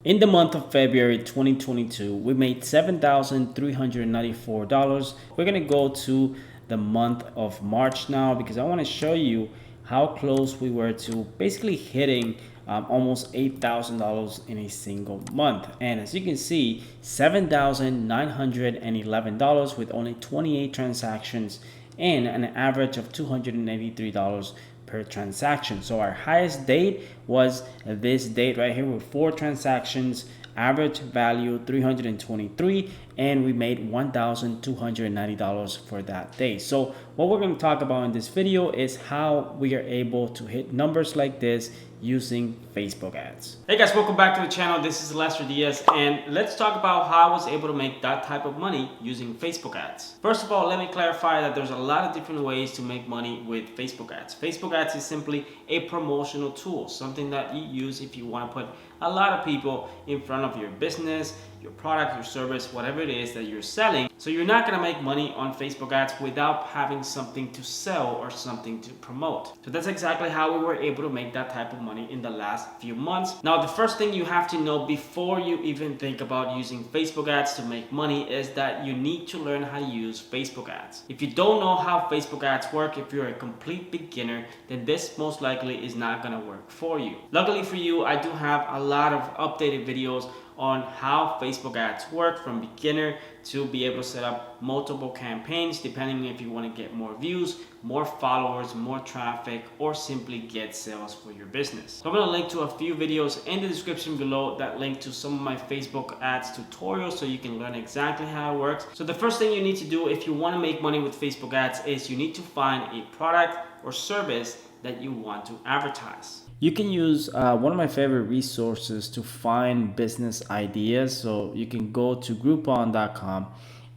In the month of February 2022, we made $7,394. We're gonna go to the month of March now because I want to show you how close we were to basically hitting almost $8,000 in a single month. And as you can see, $7,911 with only 28 transactions and an average of $283 per transaction. So our highest date was this date right here with 4 transactions, average value 323, and we made $1,290 for that day. So what we're going to talk about in this video is how we are able to hit numbers like this using Facebook ads. Hey guys, welcome back to the channel. This is Lester Diaz, and let's talk about how I was able to make that type of money using Facebook ads. First of all, let me clarify that there's a lot of different ways to make money with Facebook ads. Facebook ads is simply a promotional tool, something that you use if you want to put a lot of people in front of your business, your product, your service, whatever it is that you're selling. So you're not gonna make money on Facebook ads without having something to sell or something to promote. So that's exactly how we were able to make that type of money in the last few months. Now, the first thing you have to know before you even think about using Facebook ads to make money is that you need to learn how to use Facebook ads. If you don't know how Facebook ads work, if you're a complete beginner, then this most likely is not gonna work for you. Luckily for you, I do have a lot of updated videos on how Facebook ads work from beginner to be able to set up multiple campaigns depending if you want to get more views, more followers, more traffic, or simply get sales for your business. So I'm going to link to a few videos in the description below that link to some of my Facebook ads tutorials so you can learn exactly how it works. So the first thing you need to do if you want to make money with Facebook ads is you need to find a product or service that you want to advertise. You can use one of my favorite resources to find business ideas. So you can go to Groupon.com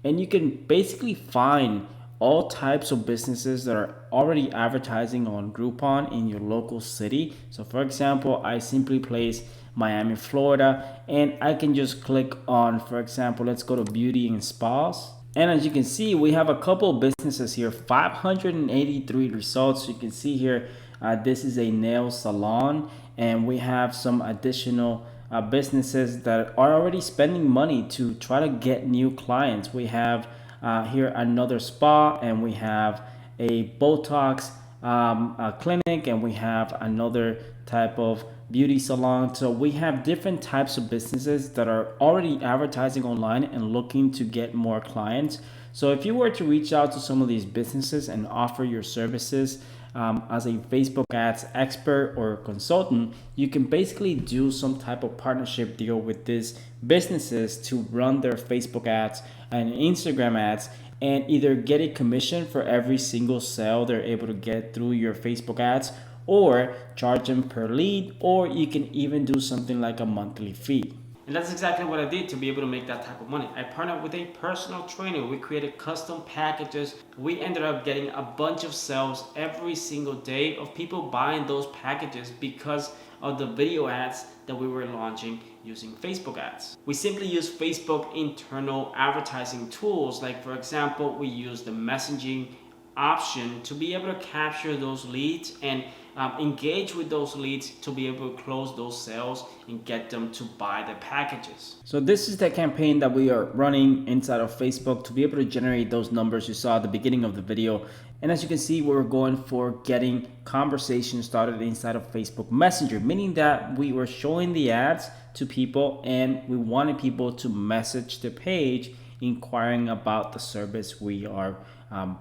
and you can basically find all types of businesses that are already advertising on Groupon in your local city. So for example, I simply place Miami, Florida, and I can just click on, for example, let's go to beauty and spas. And as you can see, we have a couple of businesses here, 583 results. You can see here, this is a nail salon, and we have some additional businesses that are already spending money to try to get new clients. We have here another spa, and we have a Botox clinic, and we have another type of beauty salon. So we have different types of businesses that are already advertising online and looking to get more clients. So if you were to reach out to some of these businesses and offer your services as a Facebook ads expert or consultant, you can basically do some type of partnership deal with these businesses to run their Facebook ads and Instagram ads, and either get a commission for every single sale they're able to get through your Facebook ads, or charge them per lead, or you can even do something like a monthly fee. And that's exactly what I did to be able to make that type of money. I partnered with a personal trainer. We created custom packages. We ended up getting a bunch of sales every single day of people buying those packages because of the video ads that we were launching using Facebook ads. We simply use Facebook internal advertising tools. Like for example, we use the messaging option to be able to capture those leads and engage with those leads to be able to close those sales and get them to buy the packages. So this is the campaign that we are running inside of Facebook to be able to generate those numbers you saw at the beginning of the video. And as you can see, we're going for getting conversations started inside of Facebook Messenger, meaning that we were showing the ads to people and we wanted people to message the page inquiring about the service we are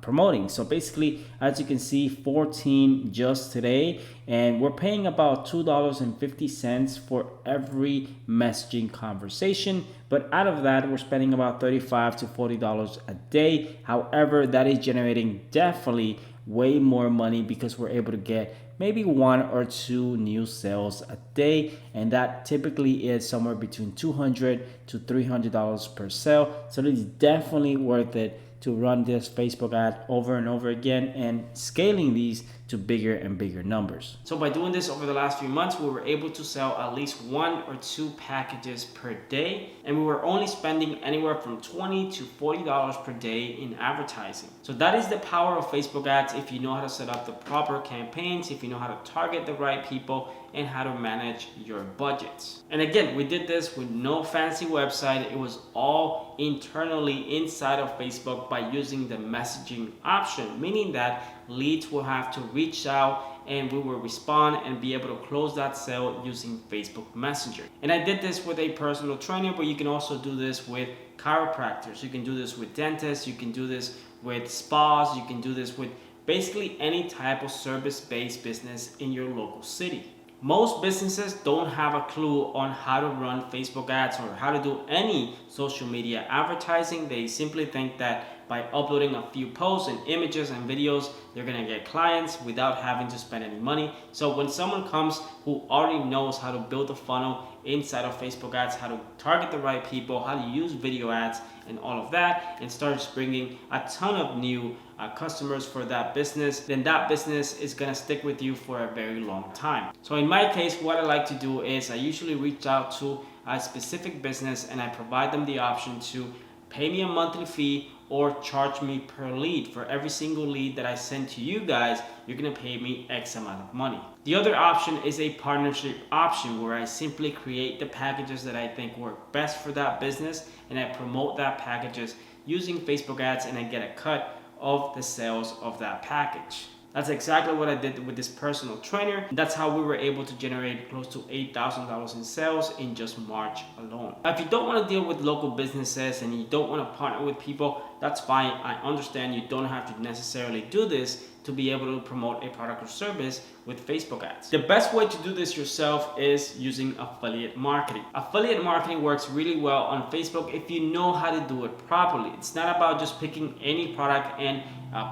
promoting. So basically, as you can see, 14 just today, and we're paying about $2.50 for every messaging conversation. But out of that, we're spending about $35 to $40 a day. However, that is generating definitely way more money because we're able to get maybe 1 or 2 new sales a day, and that typically is somewhere between $200 to $300 per sale. So it is definitely worth it to run this Facebook ad over and over again, and scaling these to bigger and bigger numbers. So by doing this over the last few months, we were able to sell at least 1 or 2 packages per day, and we were only spending anywhere from $20 to $40 per day in advertising. So that is the power of Facebook ads if you know how to set up the proper campaigns, if you know how to target the right people, and how to manage your budgets. And again, we did this with no fancy website. It was all internally inside of Facebook by using the messaging option, meaning that leads will have to reach out and we will respond and be able to close that sale using Facebook Messenger. And I did this with a personal trainer, but you can also do this with chiropractors. You can do this with dentists. You can do this with spas. You can do this with basically any type of service-based business in your local city. Most businesses don't have a clue on how to run Facebook ads or how to do any social media advertising. They simply think that by uploading a few posts and images and videos, they're gonna get clients without having to spend any money. So when someone comes who already knows how to build a funnel inside of Facebook ads, how to target the right people, how to use video ads and all of that, and starts bringing a ton of new customers for that business, then that business is gonna stick with you for a very long time. So in my case, what I like to do is I usually reach out to a specific business and I provide them the option to pay me a monthly fee or charge me per lead. For every single lead that I send to you guys, you're gonna pay me X amount of money. The other option is a partnership option where I simply create the packages that I think work best for that business and I promote that packages using Facebook ads and I get a cut of the sales of that package. That's exactly what I did with this personal trainer. That's how we were able to generate close to $8,000 in sales in just March alone. Now, if you don't want to deal with local businesses and you don't want to partner with people, that's fine. I understand you don't have to necessarily do this to be able to promote a product or service with Facebook ads. The best way to do this yourself is using affiliate marketing. Affiliate marketing works really well on Facebook if you know how to do it properly. It's not about just picking any product and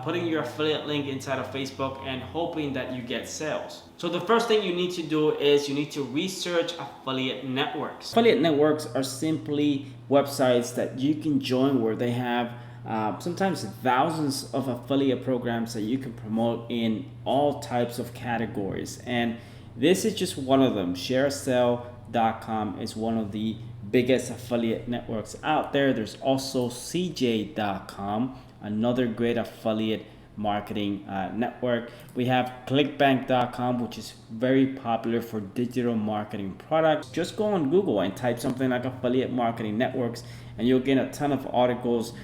putting your affiliate link inside of Facebook and hoping that you get sales. So the first thing you need to do is you need to research affiliate networks. Affiliate networks are simply websites that you can join where they have sometimes thousands of affiliate programs that you can promote in all types of categories. And this is just one of them. ShareASale.com is one of the biggest affiliate networks out there. There's also CJ.com, another great affiliate marketing network. We have clickbank.com, which is very popular for digital marketing products. Just go on Google and type something like affiliate marketing networks and you'll get a ton of articles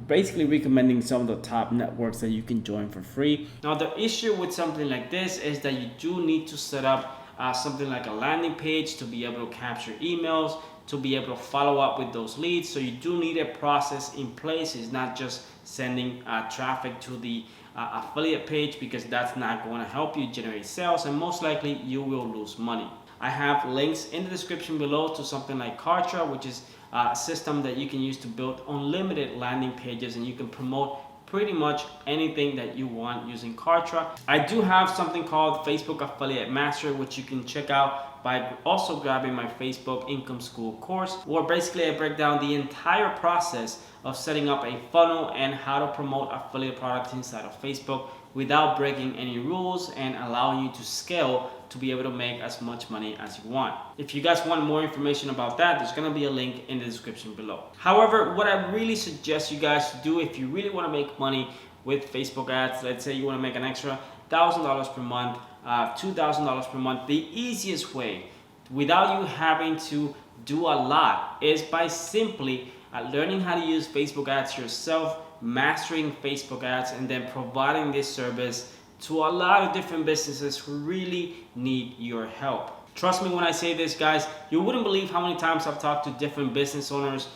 basically recommending some of the top networks that you can join for free. Now the issue with something like this is that you do need to set up something like a landing page to be able to capture emails, to be able to follow up with those leads. So you do need a process in place. It's not just sending traffic to the affiliate page, because that's not going to help you generate sales and most likely you will lose money. I have links in the description below to something like Kartra, which is a system that you can use to build unlimited landing pages and you can promote pretty much anything that you want using Kartra. I do have something called Facebook Affiliate Master, which you can check out by also grabbing my Facebook Income School course, where basically I break down the entire process of setting up a funnel and how to promote affiliate products inside of Facebook without breaking any rules and allowing you to scale to be able to make as much money as you want. If you guys want more information about that, there's gonna be a link in the description below. However, what I really suggest you guys to do if you really wanna make money with Facebook ads, let's say you wanna make an extra $1,000 per month, $2,000 per month, the easiest way without you having to do a lot is by simply learning how to use Facebook ads yourself, mastering Facebook ads, and then providing this service to a lot of different businesses who really need your help. Trust me when I say this, guys, you wouldn't believe how many times I've talked to different business owners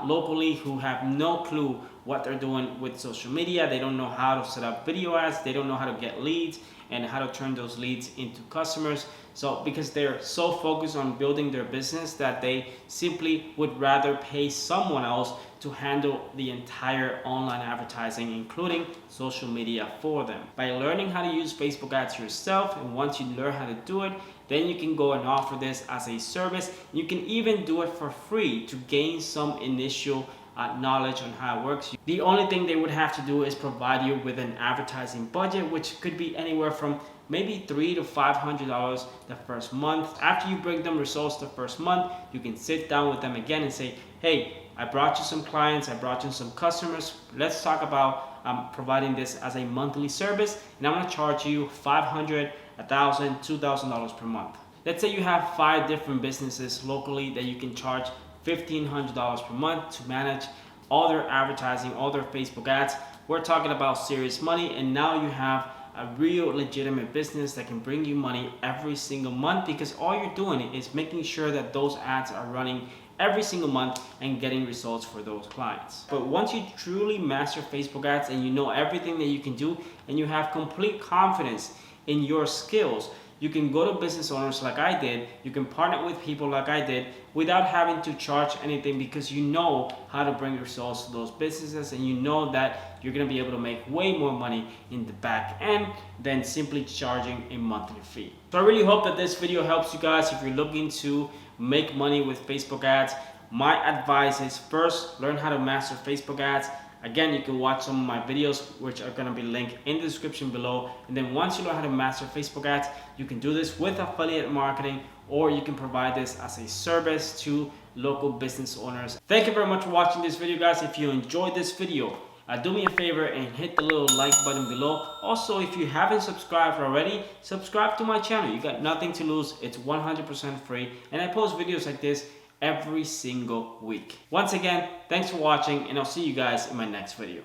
locally who have no clue what they're doing with social media. They don't know how to set up video ads. They don't know how to get leads and how to turn those leads into customers. So because they're so focused on building their business that they simply would rather pay someone else to handle the entire online advertising, including social media, for them. By learning how to use Facebook ads yourself, and once you learn how to do it, then you can go and offer this as a service. You can even do it for free to gain some initial knowledge on how it works. The only thing they would have to do is provide you with an advertising budget, which could be anywhere from maybe $300 to $500 the first month. After you bring them results the first month, you can sit down with them again and say, hey, I brought you some clients, I brought you some customers. Let's talk about providing this as a monthly service, and I'm gonna charge you $500, $1,000, $2,000 per month. Let's say you have 5 different businesses locally that you can charge $1,500 per month to manage all their advertising, all their Facebook ads. We're talking about serious money, and now you have a real legitimate business that can bring you money every single month, because all you're doing is making sure that those ads are running every single month and getting results for those clients. But once you truly master Facebook ads and you know everything that you can do and you have complete confidence in your skills, you can go to business owners like I did, you can partner with people like I did without having to charge anything, because you know how to bring results to those businesses and you know that you're gonna be able to make way more money in the back end than simply charging a monthly fee. So I really hope that this video helps you guys if you're looking to make money with Facebook ads. My advice is, first, learn how to master Facebook ads. Again, you can watch some of my videos, which are going to be linked in the description below. And then once you learn how to master Facebook ads, you can do this with affiliate marketing, or you can provide this as a service to local business owners. Thank you very much for watching this video, guys. If you enjoyed this video, do me a favor and hit the little like button below. Also, if you haven't subscribed already, subscribe to my channel. You got nothing to lose. It's 100% free. And I post videos like this every single week. Once again, thanks for watching, and I'll see you guys in my next video.